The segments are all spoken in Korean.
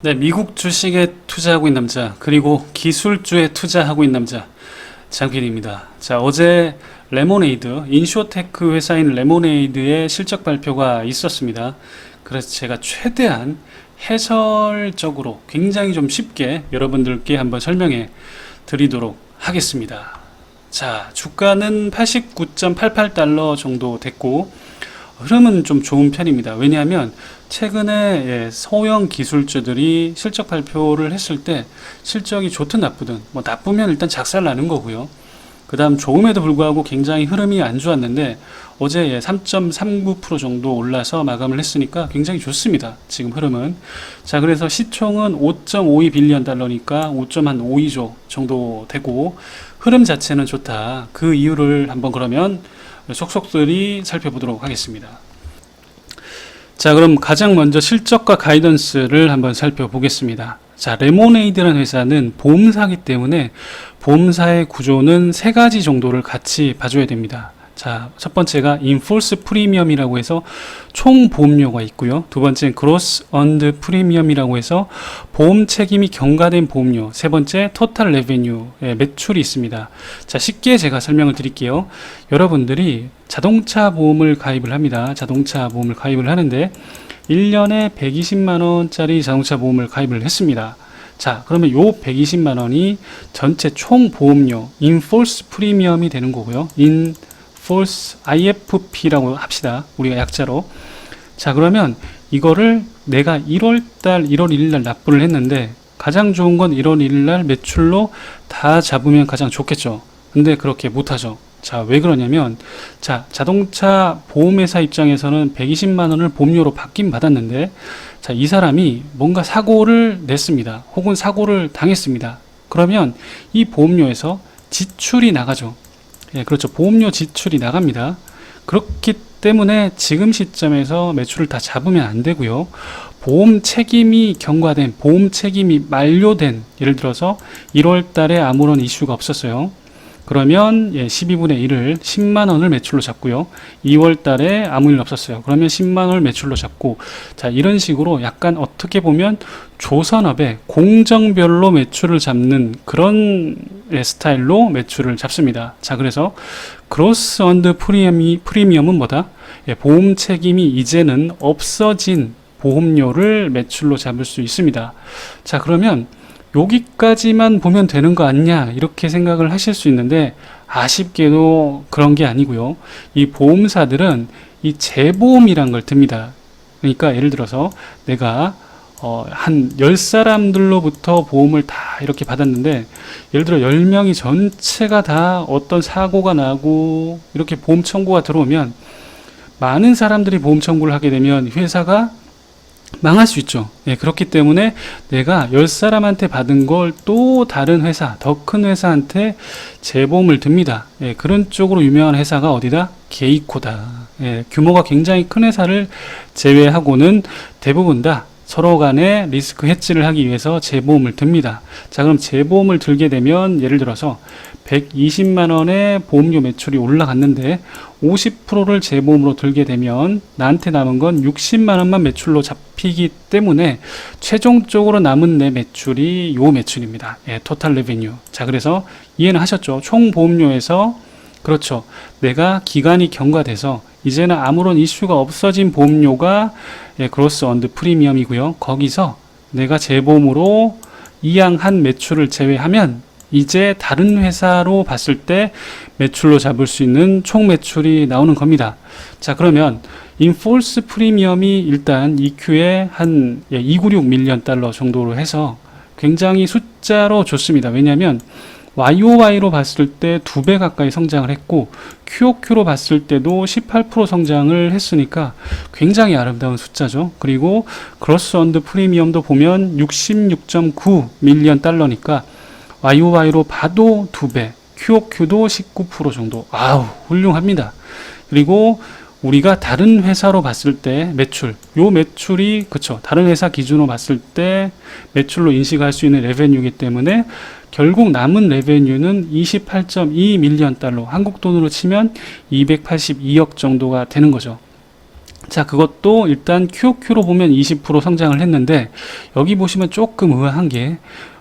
네, 미국 주식에 투자하고 있는 남자, 그리고 기술주에 투자하고 있는 남자, 장필입니다. 자, 어제 레모네이드, 인쇼테크 회사인 레모네이드의 실적 발표가 있었습니다. 그래서 제가 최대한 해설적으로 굉장히 좀 쉽게 여러분들께 한번 설명해 드리도록 하겠습니다. 자, 주가는 89.88달러 정도 됐고, 흐름은 좀 좋은 편입니다. 왜냐하면 최근에 소형 기술주들이 실적 발표를 했을 때 실적이 좋든 나쁘든, 뭐 나쁘면 일단 작살 나는 거고요. 그 다음 좋음에도 불구하고 굉장히 흐름이 안 좋았는데 어제 3.39% 정도 올라서 마감을 했으니까 굉장히 좋습니다. 지금 흐름은. 자, 그래서 시총은 5.52 빌리언 달러니까 5.52조 정도 되고 흐름 자체는 좋다. 그 이유를 한번 그러면 속속들이 살펴보도록 하겠습니다. 자, 그럼 가장 먼저 실적과 가이던스를 한번 살펴보겠습니다. 자, 레모네이드라는 회사는 보험사이기 때문에 보험사의 구조는 세 가지 정도를 같이 봐줘야 됩니다. 자, 첫 번째가 인포스 프리미엄이라고 해서 총 보험료가 있고요. 두 번째는 그로스 언드 프리미엄이라고 해서 보험 책임이 경과된 보험료. 세 번째 토탈 레베뉴, 매출이 있습니다. 자, 쉽게 제가 설명을 드릴게요. 여러분들이 자동차 보험을 가입을 합니다. 자동차 보험을 가입을 하는데 1년에 120만 원짜리 자동차 보험을 가입을 했습니다. 자, 그러면 요 120만 원이 전체 총 보험료 인포스 프리미엄이 되는 거고요. 인포스 IFP라고 합시다. 우리가 약자로. 자, 그러면 이거를 내가 1월 1일 날 납부를 했는데 가장 좋은 건 1월 1일 날 매출로 다 잡으면 가장 좋겠죠. 근데 그렇게 못하죠. 자, 왜 그러냐면, 자, 자동차 보험회사 입장에서는 120만 원을 보험료로 받긴 받았는데, 자, 이 사람이 뭔가 사고를 냈습니다. 혹은 사고를 당했습니다. 그러면 이 보험료에서 지출이 나가죠. 예, 그렇죠. 보험료 지출이 나갑니다. 그렇기 때문에 지금 시점에서 매출을 다 잡으면 안 되고요. 보험 책임이 경과된, 보험 책임이 만료된, 예를 들어서 1월 달에 아무런 이슈가 없었어요. 그러면 12분의 1을 10만 원을 매출로 잡고요. 2월 달에 아무 일 없었어요. 그러면 10만 원을 매출로 잡고, 자, 이런 식으로 약간 어떻게 보면 조선업의 공정별로 매출을 잡는 그런 스타일로 매출을 잡습니다. 자, 그래서 그로스 언드 프리미엄은 뭐다? 보험 책임이 이제는 없어진 보험료를 매출로 잡을 수 있습니다. 자, 그러면 여기까지만 보면 되는 거 아니냐 이렇게 생각을 하실 수 있는데 아쉽게도 그런 게 아니고요. 이 보험사들은 이 재보험이란 걸 듭니다. 그러니까 예를 들어서 내가 한 10사람들로부터 보험을 다 이렇게 받았는데 예를 들어 10명이 전체가 다 어떤 사고가 나고 이렇게 보험 청구가 들어오면 많은 사람들이 보험 청구를 하게 되면 회사가 망할 수 있죠. 예, 그렇기 때문에 내가 10사람한테 받은 걸 또 다른 회사, 더 큰 회사한테 재보험을 듭니다. 예, 그런 쪽으로 유명한 회사가 어디다? 게이코다. 예, 규모가 굉장히 큰 회사를 제외하고는 대부분 다 서로 간에 리스크 해지를 하기 위해서 재보험을 듭니다. 자, 그럼 재보험을 들게 되면 예를 들어서 120만 원의 보험료 매출이 올라갔는데 50%를 재보험으로 들게 되면 나한테 남은 건 60만 원만 매출로 잡히기 때문에 최종적으로 남은 내 매출이 요 매출입니다. 예, 토탈 레베뉴. 자, 그래서 이해는 하셨죠? 총 보험료에서 그렇죠. 내가 기간이 경과돼서 이제는 아무런 이슈가 없어진 보험료가 그로스 언드 프리미엄이고요. 거기서 내가 재보험으로 이양한 매출을 제외하면 이제 다른 회사로 봤을 때 매출로 잡을 수 있는 총 매출이 나오는 겁니다. 자, 그러면 인포스 프리미엄이 일단 EQ에 한 296 밀리언 달러 정도로 해서 굉장히 숫자로 좋습니다. 왜냐하면 YOY로 봤을 때 2배 가까이 성장을 했고 QOQ로 봤을 때도 18% 성장을 했으니까 굉장히 아름다운 숫자죠. 그리고 그로스 언드 프리미엄도 보면 66.9 밀리언 달러니까 YOY로 봐도 2배, QOQ도 19% 정도. 아우, 훌륭합니다. 그리고 우리가 다른 회사로 봤을 때 매출, 요 매출이 그쵸, 다른 회사 기준으로 봤을 때 매출로 인식할 수 있는 레베뉴이기 때문에 결국 남은 레베뉴는 28.2 밀리언 달러, 한국 돈으로 치면 282억 정도가 되는 거죠. 자, 그것도 일단 QOQ로 보면 20% 성장을 했는데, 여기 보시면 조금 의아한 게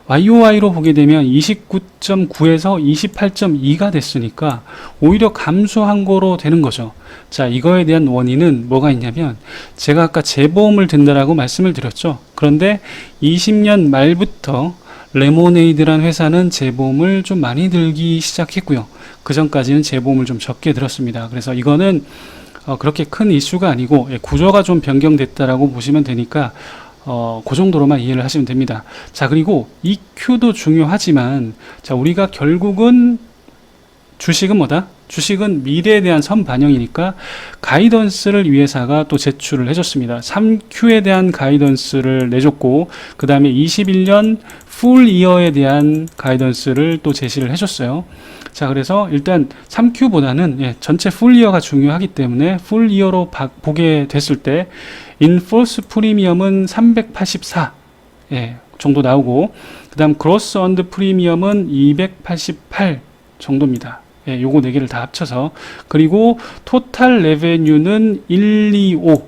YOY로 보게 되면 29.9에서 28.2가 됐으니까 오히려 감소한 거로 되는 거죠. 자, 이거에 대한 원인은 뭐가 있냐면, 제가 아까 재보험을 든다라고 말씀을 드렸죠. 그런데 20년 말부터 레모네이드란 회사는 재보험을 좀 많이 들기 시작했고요. 그 전까지는 재보험을 좀 적게 들었습니다. 그래서 이거는 그렇게 큰 이슈가 아니고, 구조가 좀 변경됐다라고 보시면 되니까 그 정도로만 이해를 하시면 됩니다. 자, 그리고 EQ도 중요하지만, 자, 우리가 결국은 주식은 뭐다? 주식은 미래에 대한 선반영이니까 가이던스를 이 회사가 또 제출을 해줬습니다. 3Q에 대한 가이던스를 내줬고, 그 다음에 21년 풀 이어에 대한 가이던스를 또 제시를 해줬어요. 자, 그래서 일단 3Q보다는 전체 풀 이어가 중요하기 때문에 풀 이어로 보게 됐을 때 인포스 프리미엄은 384 정도 나오고, 그 다음 그로스 언드 프리미엄은 288 정도입니다. 요거 4개를 다 합쳐서. 그리고 토탈 레베뉴는 125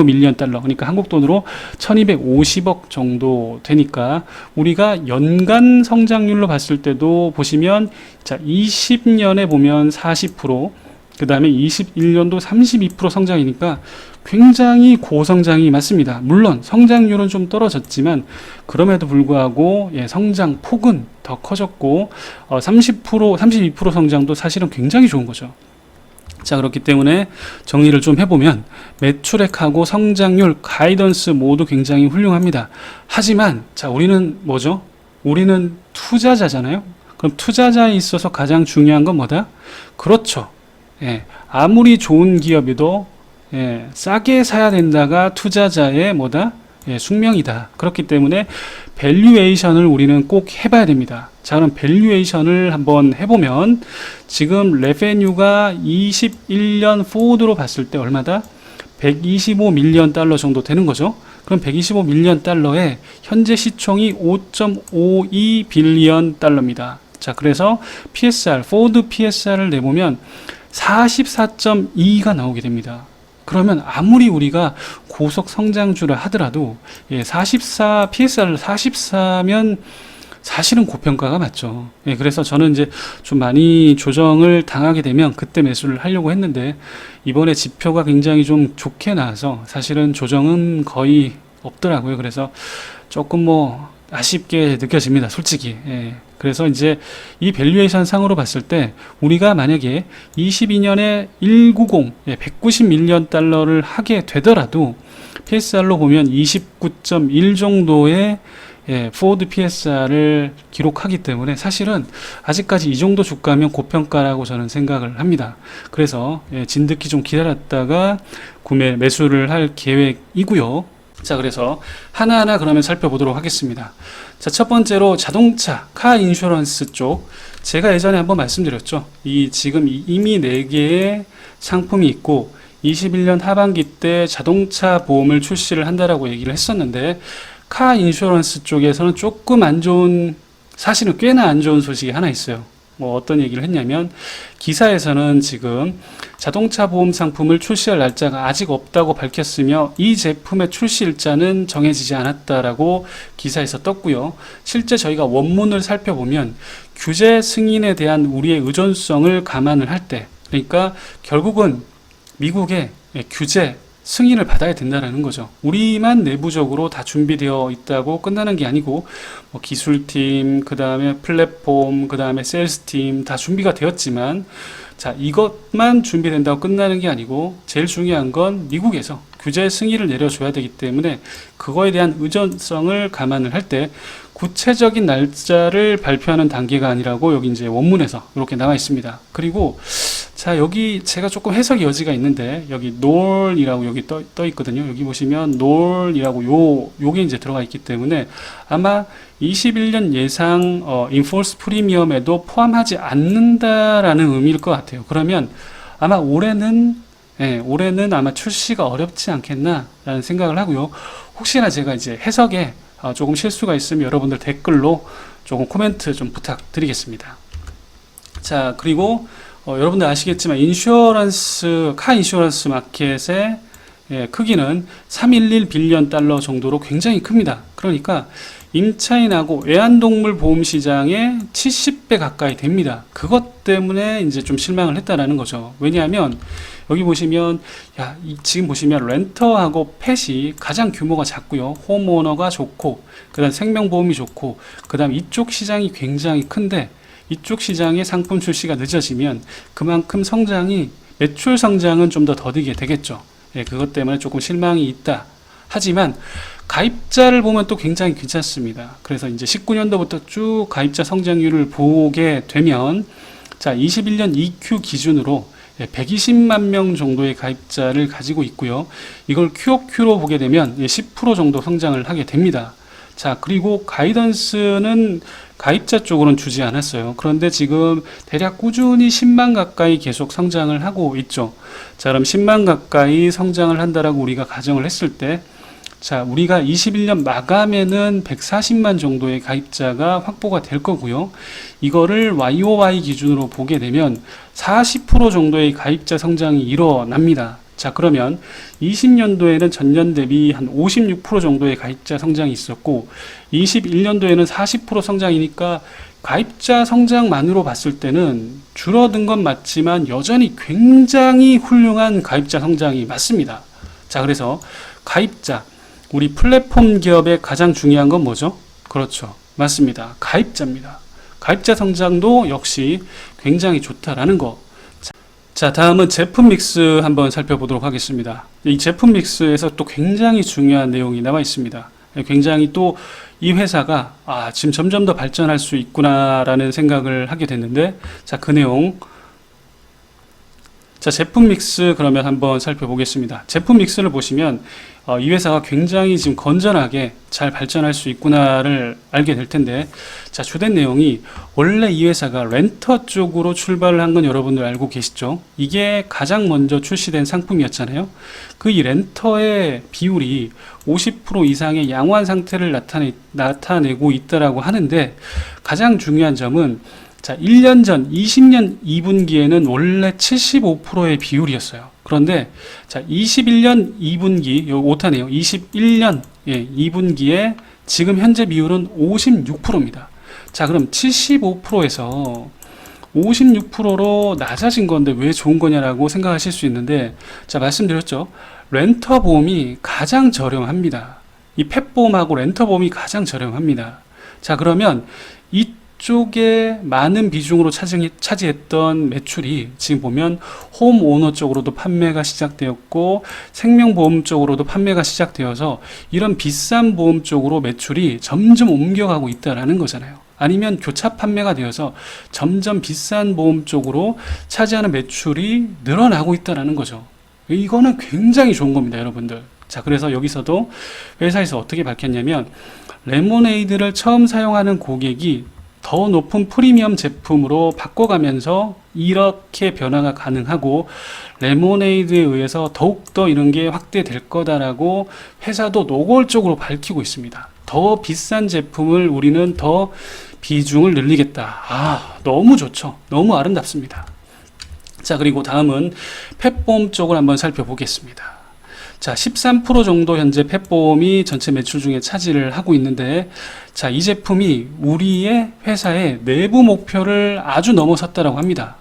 밀리언 달러, 그러니까 한국 돈으로 1250억 정도 되니까, 우리가 연간 성장률로 봤을 때도 보시면, 자, 20년에 보면 40%, 그 다음에 21년도 32% 성장이니까 굉장히 고성장이 맞습니다. 물론 성장률은 좀 떨어졌지만 그럼에도 불구하고 성장 폭은 더 커졌고, 30%, 32% 성장도 사실은 굉장히 좋은 거죠. 자, 그렇기 때문에 정리를 좀 해보면 매출액하고 성장률, 가이던스 모두 굉장히 훌륭합니다. 하지만 자, 우리는 뭐죠? 우리는 투자자잖아요. 그럼 투자자에 있어서 가장 중요한 건 뭐다? 그렇죠. 아무리 좋은 기업이도 싸게 사야 된다가 투자자의 뭐다? 숙명이다. 그렇기 때문에 밸류에이션을 우리는 꼭 해봐야 됩니다. 자, 그럼 밸류에이션을 한번 해보면, 지금 레베뉴가 21년 포워드로 봤을 때 얼마다? 125 밀리언 달러 정도 되는 거죠. 그럼 125 밀리언 달러에 현재 시총이 5.52 빌리언 달러입니다. 자, 그래서 PSR, 포워드 PSR을 내보면 44.2가 나오게 됩니다. 그러면 아무리 우리가 고속 성장주를 하더라도 44, PSR 44면 사실은 고평가가 맞죠. 그래서 저는 이제 좀 많이 조정을 당하게 되면 그때 매수를 하려고 했는데, 이번에 지표가 굉장히 좀 좋게 나와서 사실은 조정은 거의 없더라고요. 그래서 조금 아쉽게 느껴집니다, 솔직히. 그래서 이제 이 밸류에이션 상으로 봤을 때 우리가 만약에 22년에 190, 190 밀리언 달러를 하게 되더라도 PSR로 보면 29.1 정도의 포워드 PSR을 기록하기 때문에 사실은 아직까지 이 정도 주가면 고평가라고 저는 생각을 합니다. 그래서 진득히 좀 기다렸다가 매수를 할 계획이고요. 자, 그래서 하나하나 그러면 살펴보도록 하겠습니다. 자, 첫 번째로 자동차, 카 인슈런스 쪽. 제가 예전에 한번 말씀드렸죠. 지금 이미 4개의 상품이 있고 21년 하반기 때 자동차 보험을 출시를 한다라고 얘기를 했었는데, 카 인슈런스 쪽에서는 조금 안 좋은, 사실은 꽤나 안 좋은 소식이 하나 있어요. 어떤 얘기를 했냐면, 기사에서는 지금 자동차 보험 상품을 출시할 날짜가 아직 없다고 밝혔으며 이 제품의 출시 일자는 정해지지 않았다라고 기사에서 떴고요. 실제 저희가 원문을 살펴보면 규제 승인에 대한 우리의 의존성을 감안을 할 때, 그러니까 결국은 미국의 규제 승인을 받아야 된다는 거죠. 우리만 내부적으로 다 준비되어 있다고 끝나는 게 아니고, 기술팀, 그 다음에 플랫폼, 그 다음에 세일스팀 다 준비가 되었지만, 자, 이것만 준비된다고 끝나는 게 아니고 제일 중요한 건 미국에서 규제 승인을 내려줘야 되기 때문에 그거에 대한 의존성을 감안을 할 때 구체적인 날짜를 발표하는 단계가 아니라고 여기 이제 원문에서 이렇게 나와 있습니다. 그리고 자, 여기 제가 조금 해석의 여지가 있는데, 여기 놀이라고 여기 떠 있거든요. 여기 보시면 놀이라고 요게 이제 들어가 있기 때문에 아마 21년 예상 인포스 프리미엄에도 포함하지 않는다라는 의미일 것 같아요. 그러면 아마 올해는 아마 출시가 어렵지 않겠나라는 생각을 하고요. 혹시나 제가 이제 해석에 조금 실수가 있으면 여러분들 댓글로 조금 코멘트 좀 부탁드리겠습니다. 자, 그리고 여러분들 아시겠지만 카 인슈런스 마켓에 예, 크기는 311 빌리언 달러 정도로 굉장히 큽니다. 그러니까 임차인하고 애완동물 보험 시장의 70배 가까이 됩니다. 그것 때문에 이제 좀 실망을 했다라는 거죠. 왜냐하면 여기 보시면 지금 보시면 렌터하고 펫이 가장 규모가 작고요. 홈오너가 좋고 그다음 생명보험이 좋고 그다음 이쪽 시장이 굉장히 큰데 이쪽 시장의 상품 출시가 늦어지면 그만큼 매출 성장은 좀 더 더디게 되겠죠. 예, 그것 때문에 조금 실망이 있다. 하지만 가입자를 보면 또 굉장히 괜찮습니다. 그래서 이제 19년도부터 쭉 가입자 성장률을 보게 되면 자, 21년 EQ 기준으로 120만 명 정도의 가입자를 가지고 있고요. 이걸 QOQ로 보게 되면 10% 정도 성장을 하게 됩니다. 자, 그리고 가이던스는 가입자 쪽으로는 주지 않았어요. 그런데 지금 대략 꾸준히 10만 가까이 계속 성장을 하고 있죠. 자, 그럼 10만 가까이 성장을 한다라고 우리가 가정을 했을 때 자, 우리가 21년 마감에는 140만 정도의 가입자가 확보가 될 거고요. 이거를 YOY 기준으로 보게 되면 40% 정도의 가입자 성장이 일어납니다. 자, 그러면 20년도에는 전년 대비 한 56% 정도의 가입자 성장이 있었고 21년도에는 40% 성장이니까 가입자 성장만으로 봤을 때는 줄어든 건 맞지만 여전히 굉장히 훌륭한 가입자 성장이 맞습니다. 자, 그래서 가입자 우리 플랫폼 기업의 가장 중요한 건 뭐죠? 그렇죠. 맞습니다. 가입자입니다. 가입자 성장도 역시 굉장히 좋다라는 거. 자, 다음은 제품 믹스 한번 살펴보도록 하겠습니다. 이 제품 믹스에서 또 굉장히 중요한 내용이 나와 있습니다. 굉장히 또 이 회사가 지금 점점 더 발전할 수 있구나라는 생각을 하게 됐는데 자, 그 내용 자, 제품 믹스 그러면 한번 살펴보겠습니다. 제품 믹스를 보시면 이 회사가 굉장히 지금 건전하게 잘 발전할 수 있구나를 알게 될 텐데 자, 주된 내용이 원래 이 회사가 렌터 쪽으로 출발을 한 건 여러분들 알고 계시죠? 이게 가장 먼저 출시된 상품이었잖아요. 그 이 렌터의 비율이 50% 이상의 양호한 상태를 나타내고 있다라고 하는데 가장 중요한 점은 자, 1년 전 20년 2분기에는 원래 75%의 비율이었어요. 그런데 자, 21년 2분기 여기 오타네요. 21년 2분기에 지금 현재 비율은 56%입니다. 자, 그럼 75%에서 56%로 낮아진 건데 왜 좋은 거냐라고 생각하실 수 있는데 자, 말씀드렸죠. 렌터 보험이 가장 저렴합니다. 이 펫보험하고 렌터 보험이 가장 저렴합니다. 자, 그러면 이쪽에 많은 비중으로 차지했던 매출이 지금 보면 홈오너 쪽으로도 판매가 시작되었고 생명보험 쪽으로도 판매가 시작되어서 이런 비싼 보험 쪽으로 매출이 점점 옮겨가고 있다라는 거잖아요. 아니면 교차 판매가 되어서 점점 비싼 보험 쪽으로 차지하는 매출이 늘어나고 있다라는 거죠. 이거는 굉장히 좋은 겁니다, 여러분들. 자, 그래서 여기서도 회사에서 어떻게 밝혔냐면 레모네이드를 처음 사용하는 고객이 더 높은 프리미엄 제품으로 바꿔가면서 이렇게 변화가 가능하고 레모네이드에 의해서 더욱더 이런 게 확대될 거다라고 회사도 노골적으로 밝히고 있습니다. 더 비싼 제품을 우리는 더 비중을 늘리겠다. 너무 좋죠. 너무 아름답습니다. 자, 그리고 다음은 펫보험 쪽을 한번 살펴보겠습니다. 자, 13% 정도 현재 펫보험이 전체 매출 중에 차지를 하고 있는데 자, 이 제품이 우리의 회사의 내부 목표를 아주 넘어섰다라고 합니다.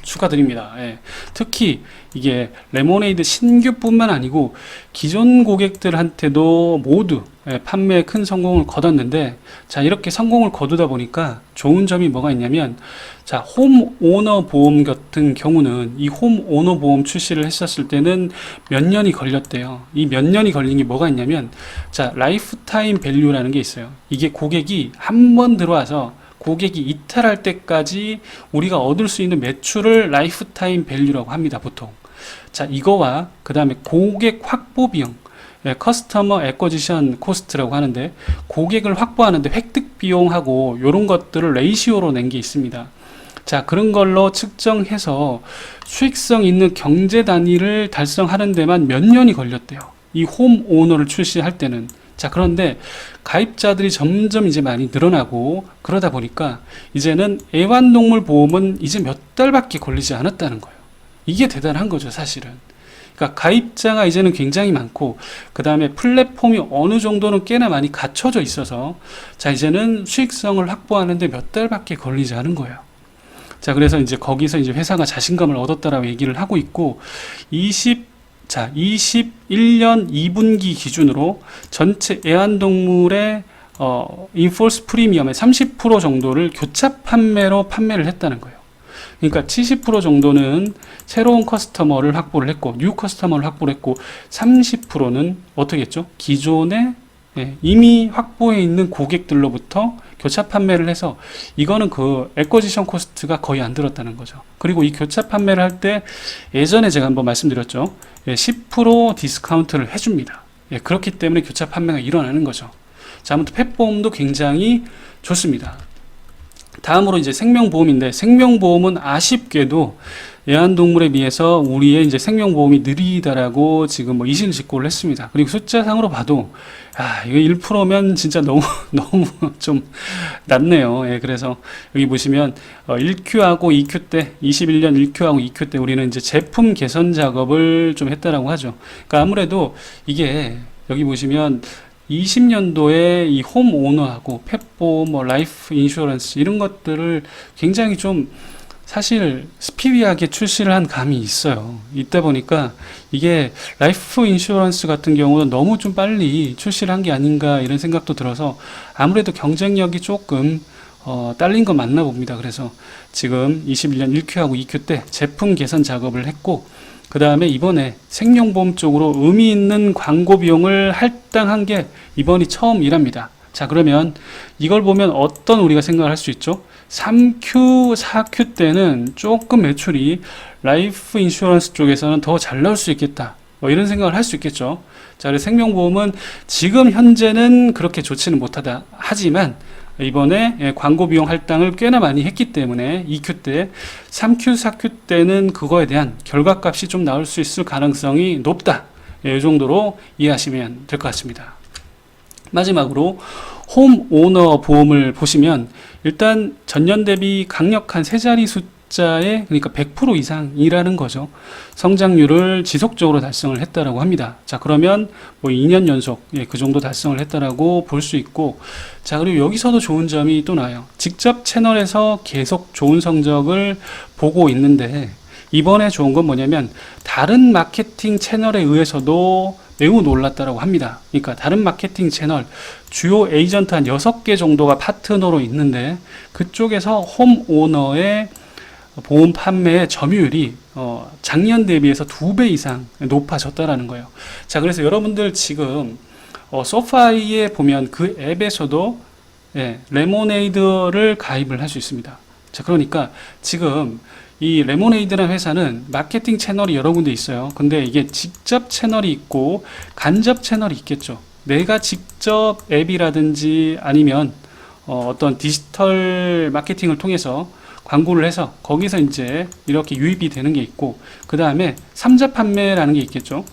축하드립니다. 예. 특히 이게 레모네이드 신규뿐만 아니고 기존 고객들한테도 모두 판매에 큰 성공을 거뒀는데 자, 이렇게 성공을 거두다 보니까 좋은 점이 뭐가 있냐면 자, 홈오너 보험 같은 경우는 이 홈오너 보험 출시를 했었을 때는 몇 년이 걸렸대요. 이 몇 년이 걸린 게 뭐가 있냐면 자, 라이프타임 밸류라는 게 있어요. 이게 고객이 한 번 들어와서 고객이 이탈할 때까지 우리가 얻을 수 있는 매출을 라이프타임 밸류라고 합니다, 보통. 자, 이거와 그 다음에 고객 확보 비용, 커스터머 애쿼지션 코스트라고 하는데 고객을 확보하는데 획득 비용하고 이런 것들을 레이시오로 낸 게 있습니다. 자, 그런 걸로 측정해서 수익성 있는 경제 단위를 달성하는 데만 몇 년이 걸렸대요. 이 홈 오너를 출시할 때는. 자, 그런데 가입자들이 점점 이제 많이 늘어나고 그러다 보니까 이제는 애완동물 보험은 이제 몇 달밖에 걸리지 않았다는 거예요. 이게 대단한 거죠, 사실은. 그러니까 가입자가 이제는 굉장히 많고, 그 다음에 플랫폼이 어느 정도는 꽤나 많이 갖춰져 있어서, 자, 이제는 수익성을 확보하는데 몇 달밖에 걸리지 않은 거예요. 자, 그래서 이제 거기서 이제 회사가 자신감을 얻었다라고 얘기를 하고 있고, 21년 2분기 기준으로 전체 애완동물의 인포스 프리미엄의 30% 정도를 교차 판매로 판매를 했다는 거예요. 그러니까 70% 정도는 새로운 커스터머를 확보를 했고, 뉴 커스터머를 확보를 했고, 30%는 어떻게 했죠? 기존에 이미 확보해 있는 고객들로부터 교차 판매를 해서, 이거는 그 애쿼지션 코스트가 거의 안 들었다는 거죠. 그리고 이 교차 판매를 할 때 예전에 제가 한번 말씀드렸죠. 10% 디스카운트를 해줍니다. 그렇기 때문에 교차 판매가 일어나는 거죠. 자, 아무튼 펫보험도 굉장히 좋습니다. 다음으로 이제 생명보험인데, 생명보험은 아쉽게도 애완동물에 비해서 우리의 이제 생명보험이 느리다라고 지금 뭐 이실직고를 했습니다. 그리고 숫자상으로 봐도, 이거 1%면 진짜 너무 좀 낮네요. 그래서 여기 보시면 1Q하고 2Q 때, 21년 1Q하고 2Q 때 우리는 이제 제품 개선 작업을 좀 했다라고 하죠. 그러니까 아무래도 이게 여기 보시면 20년도에 이 홈 오너하고 펫보험, 뭐 라이프 인슈런스 이런 것들을 굉장히 좀 사실 스피디하게 출시를 한 감이 있어요. 있다 보니까 이게 라이프 인슈런스 같은 경우는 너무 좀 빨리 출시를 한 게 아닌가 이런 생각도 들어서 아무래도 경쟁력이 조금 딸린 건 맞나 봅니다. 그래서 지금 21년 1Q하고 2Q 때 제품 개선 작업을 했고, 그 다음에 이번에 생명보험 쪽으로 의미 있는 광고 비용을 할당한 게 이번이 처음이랍니다. 자, 그러면 이걸 보면 어떤 우리가 생각을 할 수 있죠? 3Q, 4Q 때는 조금 매출이 라이프 인슈런스 쪽에서는 더 잘 나올 수 있겠다. 뭐 이런 생각을 할 수 있겠죠. 자, 그래서 생명보험은 지금 현재는 그렇게 좋지는 못하다. 하지만 이번에 광고 비용 할당을 꽤나 많이 했기 때문에 2Q 때, 3Q, 4Q 때는 그거에 대한 결과값이 좀 나올 수 있을 가능성이 높다. 이 정도로 이해하시면 될 것 같습니다. 마지막으로 홈 오너 보험을 보시면 일단 전년 대비 강력한 세 자리 숫자의, 그러니까 100% 이상이라는 거죠. 성장률을 지속적으로 달성을 했다라고 합니다. 자, 그러면 뭐 2년 연속 그 정도 달성을 했다라고 볼 수 있고, 자, 그리고 여기서도 좋은 점이 또 나와요. 직접 채널에서 계속 좋은 성적을 보고 있는데, 이번에 좋은 건 뭐냐면 다른 마케팅 채널에 의해서도 매우 놀랐다라고 합니다. 그러니까 다른 마케팅 채널 주요 에이전트 한 6개 정도가 파트너로 있는데, 그쪽에서 홈 오너의 보험 판매의 점유율이 작년 대비해서 2배 이상 높아졌다라는 거예요. 자, 그래서 여러분들 지금 소파이에 보면 그 앱에서도 레모네이드를 가입을 할 수 있습니다. 자, 그러니까 지금 이 레모네이드라는 회사는 마케팅 채널이 여러 군데 있어요. 근데 이게 직접 채널이 있고 간접 채널이 있겠죠. 내가 직접 앱이라든지 아니면 어떤 디지털 마케팅을 통해서 광고를 해서 거기서 이제 이렇게 유입이 되는 게 있고, 그 다음에 3자 판매라는 게 있겠죠.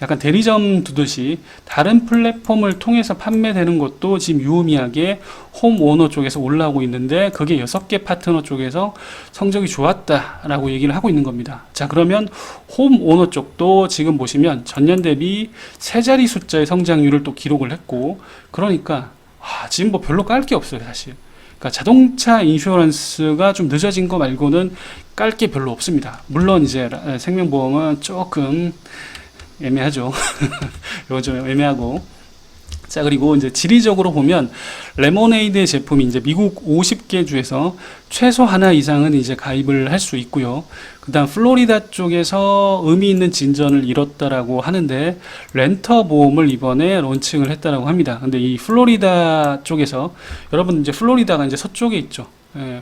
약간 대리점 두듯이 다른 플랫폼을 통해서 판매되는 것도 지금 유의미하게 홈 오너 쪽에서 올라오고 있는데, 그게 6개 파트너 쪽에서 성적이 좋았다라고 얘기를 하고 있는 겁니다. 자, 그러면 홈 오너 쪽도 지금 보시면 전년 대비 세 자리 숫자의 성장률을 또 기록을 했고, 그러니까 지금 뭐 별로 깔 게 없어요, 사실. 그러니까 자동차 인슈런스가 좀 늦어진 거 말고는 깔 게 별로 없습니다. 물론 이제 생명보험은 조금 애매하죠. 이건 좀 애매하고. 자, 그리고 이제 지리적으로 보면 레모네이드의 제품이 이제 미국 50개 주에서 최소 하나 이상은 이제 가입을 할 수 있고요. 그다음 플로리다 쪽에서 의미 있는 진전을 이뤘다라고 하는데, 렌터 보험을 이번에 론칭을 했다라고 합니다. 근데 이 플로리다 쪽에서, 여러분 이제 플로리다가 이제 서쪽에 있죠.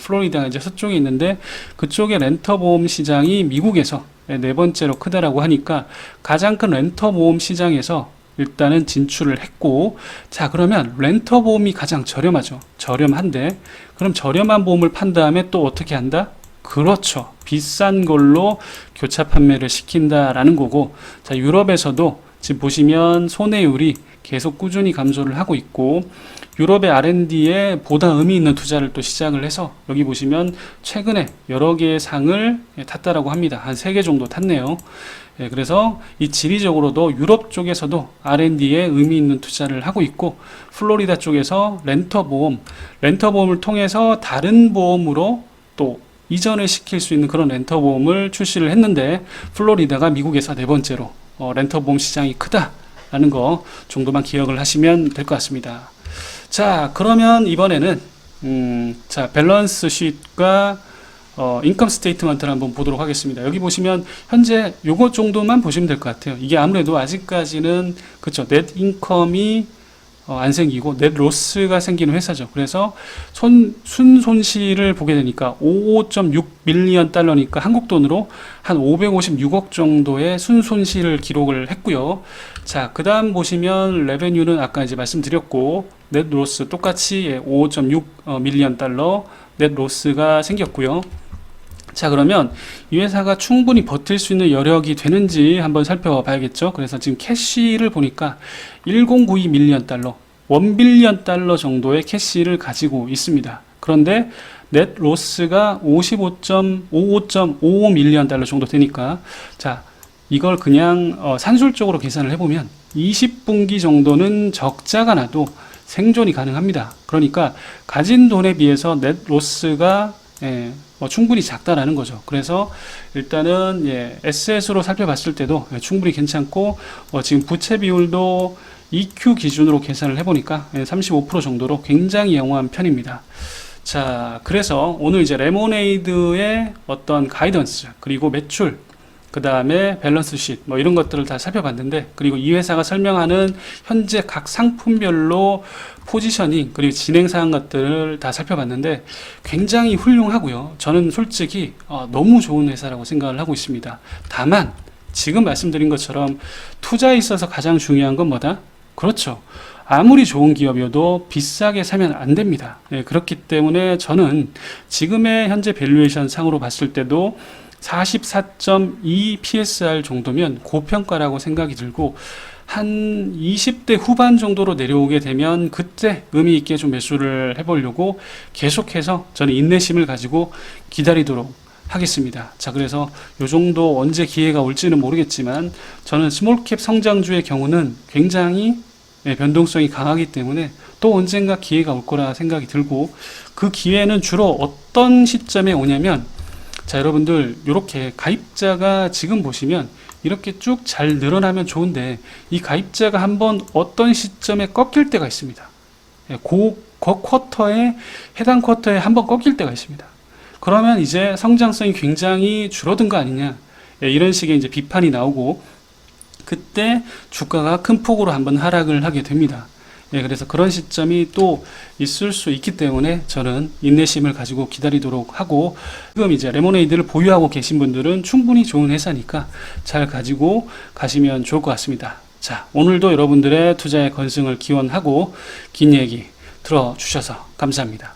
플로리다가 이제 서쪽에 있는데, 그쪽에 렌터 보험 시장이 미국에서 네 번째로 크다라고 하니까 가장 큰 렌터 보험 시장에서 일단은 진출을 했고, 자, 그러면 렌터 보험이 가장 저렴하죠. 저렴한데, 그럼 저렴한 보험을 판 다음에 또 어떻게 한다? 그렇죠. 비싼 걸로 교차 판매를 시킨다라는 거고, 자, 유럽에서도 지금 보시면 손해율이 계속 꾸준히 감소를 하고 있고, 유럽의 R&D에 보다 의미 있는 투자를 또 시작을 해서 여기 보시면 최근에 여러 개의 상을 탔다라고 합니다. 한 3개 정도 탔네요. 그래서 이 지리적으로도 유럽 쪽에서도 R&D에 의미 있는 투자를 하고 있고, 플로리다 쪽에서 렌터보험을 통해서 다른 보험으로 또 이전을 시킬 수 있는 그런 렌터보험을 출시를 했는데, 플로리다가 미국에서 4번째로 렌터보험 시장이 크다라는 거 정도만 기억을 하시면 될 것 같습니다. 자, 그러면 이번에는 자, 밸런스 시트과 인컴 스테이트먼트를 한번 보도록 하겠습니다. 여기 보시면 현재 요것 정도만 보시면 될 것 같아요. 이게 아무래도 아직까지는 그쵸, 넷 인컴이 안 생기고 넷 로스가 생기는 회사죠. 그래서 순손실을 보게 되니까 55.6 밀리언 달러니까 한국 돈으로 한 556억 정도의 순손실을 기록을 했고요. 자, 그 다음 보시면 레베뉴는 아까 이제 말씀드렸고, 넷 로스 똑같이 55.6 밀리언 달러 넷 로스가 생겼고요. 자, 그러면 이 회사가 충분히 버틸 수 있는 여력이 되는지 한번 살펴봐야겠죠. 그래서 지금 캐시를 보니까 1092 밀리언 달러, 1빌리언 달러 정도의 캐시를 가지고 있습니다. 그런데 넷 로스가 55.55 밀리언 달러 정도 되니까, 자, 이걸 그냥 산술적으로 계산을 해보면 20분기 정도는 적자가 나도 생존이 가능합니다. 그러니까 가진 돈에 비해서 넷 로스가 충분히 작다라는 거죠. 그래서 일단은 SS로 살펴봤을 때도 충분히 괜찮고, 지금 부채 비율도 EQ 기준으로 계산을 해보니까 35% 정도로 굉장히 양호한 편입니다. 자, 그래서 오늘 이제 레모네이드의 어떤 가이던스, 그리고 매출, 그 다음에 밸런스 쉿, 뭐 이런 것들을 다 살펴봤는데, 그리고 이 회사가 설명하는 현재 각 상품별로 포지셔닝, 그리고 진행사항 것들을 다 살펴봤는데 굉장히 훌륭하고요. 저는 솔직히 너무 좋은 회사라고 생각을 하고 있습니다. 다만 지금 말씀드린 것처럼 투자에 있어서 가장 중요한 건 뭐다? 그렇죠. 아무리 좋은 기업이어도 비싸게 사면 안 됩니다. 그렇기 때문에 저는 지금의 현재 밸류에이션 상으로 봤을 때도 44.2 PSR 정도면 고평가라고 생각이 들고, 한 20대 후반 정도로 내려오게 되면 그때 의미 있게 좀 매수를 해보려고 계속해서 저는 인내심을 가지고 기다리도록 하겠습니다. 자, 그래서 요 정도 언제 기회가 올지는 모르겠지만 저는 스몰캡 성장주의 경우는 굉장히 변동성이 강하기 때문에 또 언젠가 기회가 올 거라 생각이 들고, 그 기회는 주로 어떤 시점에 오냐면, 자, 여러분들 이렇게 가입자가 지금 보시면 이렇게 쭉 잘 늘어나면 좋은데, 이 가입자가 한번 어떤 시점에 꺾일 때가 있습니다. 그 쿼터에, 해당 쿼터에 한번 꺾일 때가 있습니다. 그러면 이제 성장성이 굉장히 줄어든 거 아니냐, 이런 식의 이제 비판이 나오고, 그때 주가가 큰 폭으로 한번 하락을 하게 됩니다. 그래서 그런 시점이 또 있을 수 있기 때문에 저는 인내심을 가지고 기다리도록 하고, 지금 이제 레모네이드를 보유하고 계신 분들은 충분히 좋은 회사니까 잘 가지고 가시면 좋을 것 같습니다. 자, 오늘도 여러분들의 투자의 건승을 기원하고 긴 얘기 들어주셔서 감사합니다.